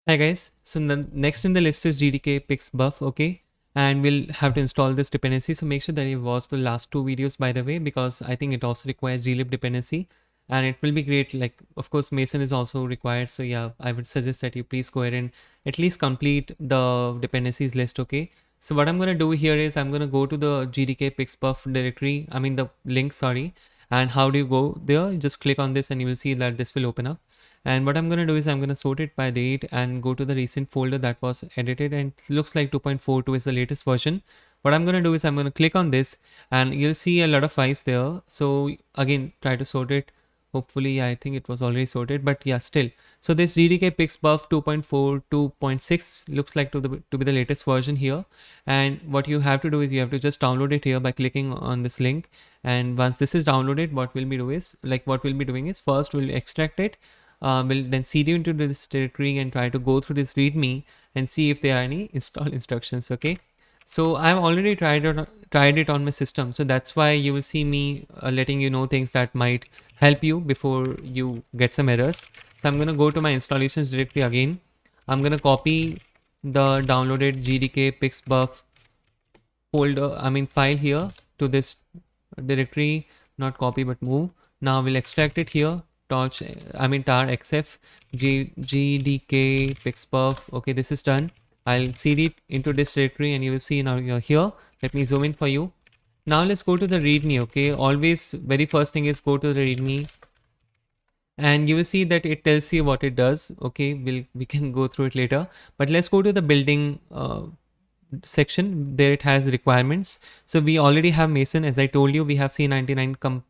Hi guys, so the next in the list is GDK Pixbuff, okay? And we'll have to install this dependency. So make sure that you watch the last two videos by the way, because I think it also requires glib dependency and it will be great. Like, of course, Mason is also required. So yeah, I would suggest that you please go ahead and at least complete the dependencies list, okay? So what I'm going to do here is I'm going to go to the GDK Pixbuff directory, I mean the link, sorry. And how do you go there? Just click on this and you will see that this will open up. And what I'm going to do is I'm going to sort it by date and go to the recent folder that was edited, and it looks like 2.42 is the latest version. What I'm going to do is I'm going to click on this and you'll see a lot of files there. So again, try to sort it. Hopefully, I think it was already sorted, but yeah, still. So this GDK Pixbuff 2.4, 2.6 looks like to be the latest version here. And what you have to do is you have to just download it here by clicking on this link. And once this is downloaded, what we'll be doing is first we'll extract it, will then cd into this directory and try to go through this readme and see if there are any install instructions. Okay, so I've already tried it on my system, so that's why you will see me letting you know things that might help you before you get some errors. So I'm going to go to my installations directory again. I'm going to copy the downloaded GDK Pixbuff folder, I mean file here to this directory, not copy but move. Now we'll extract it here, torch, I mean tar xf gdk pixbuff. Okay, this is done. I'll cd it into this directory and you will see now you're here. Let me zoom in for you. Now let's go to the readme. Okay, always very first thing is go to the readme and you will see that it tells you what it does. Okay, we can go through it later, but let's go to the building section. There it has requirements. So we already have Mason. As I told you, we have C99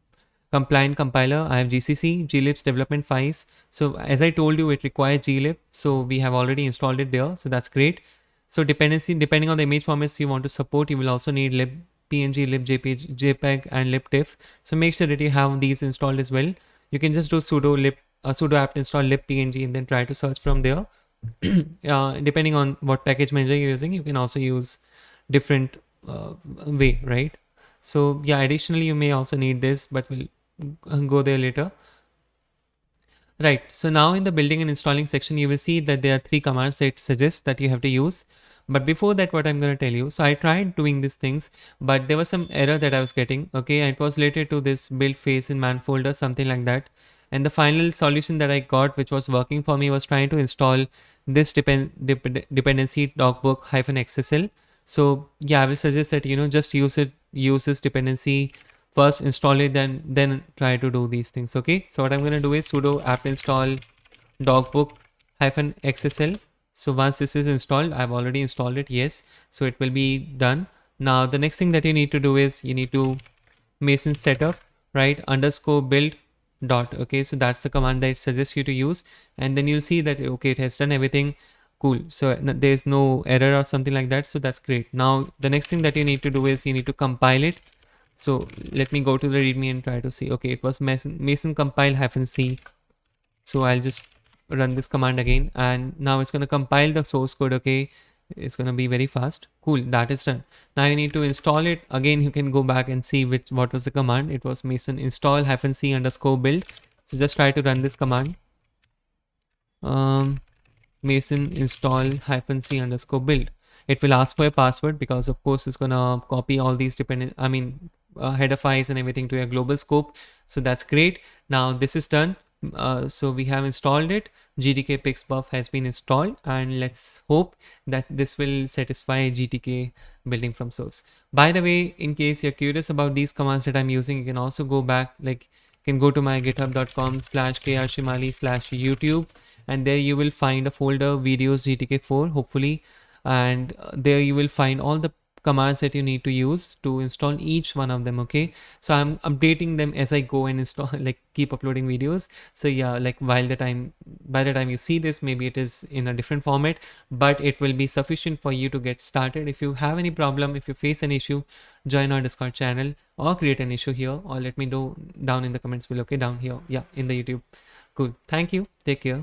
compliant compiler. I have GCC, glibs development files. So as I told you, it requires glib. So we have already installed it there. So that's great. So depending on the image formats you want to support, you will also need lib PNG, lib JPEG, and libtiff. So make sure that you have these installed as well. You can just do sudo apt install libpng and then try to search from there. Depending on what package manager you're using, you can also use different way, right? So yeah, additionally you may also need this, but we'll go there later. Right, so now in the building and installing section, you will see that there are three commands that it suggests that you have to use. But before that, what I'm going to tell you, so I tried doing these things, but there was some error that I was getting. Okay, and it was related to this build phase in man folder, something like that. And the final solution that I got, which was working for me, was trying to install this dependency dogbook-xsl. So yeah, I will suggest that just use this dependency first, install it, then try to do these things. Okay, so what I'm going to do is sudo apt install dogbook-xsl. So once this is installed, I've already installed it, yes, so it will be done. Now the next thing that you need to do is you need to Mason setup, right, underscore build dot. Okay, so that's the command that it suggests you to use, and then you'll see that okay, it has done everything. Cool, so there's no error or something like that, so that's great. Now the next thing that you need to do is you need to compile it. So let me go to the readme and try to see. Okay, it was Mason compile -c. So I'll just run this command again, and now it's going to compile the source code. Okay, it's going to be very fast. Cool, that is done. Now you need to install it again. You can go back and see what was the command. It was Mason install -c underscore build. So just try to run this command. Mason install -c underscore build. It will ask for a password because of course it's gonna copy all these header files and everything to your global scope. So that's great. Now this is done. So we have installed it. GDK Pixbuff has been installed, and let's hope that this will satisfy GTK building from source. By the way, in case you're curious about these commands that I'm using, you can also go back, like you can go to my github.com/krshimali/youtube, and there you will find a folder videos GTK4 hopefully, and there you will find all the commands that you need to use to install each one of them. Okay, so I'm updating them as I go and install, like keep uploading videos. So yeah, like by the time you see this, maybe it is in a different format, but it will be sufficient for you to get started. If you have any problem, if you face an issue, join our Discord channel or create an issue here, or let me know down in the comments below. Okay, down here, yeah, in the YouTube. Cool, thank you, take care.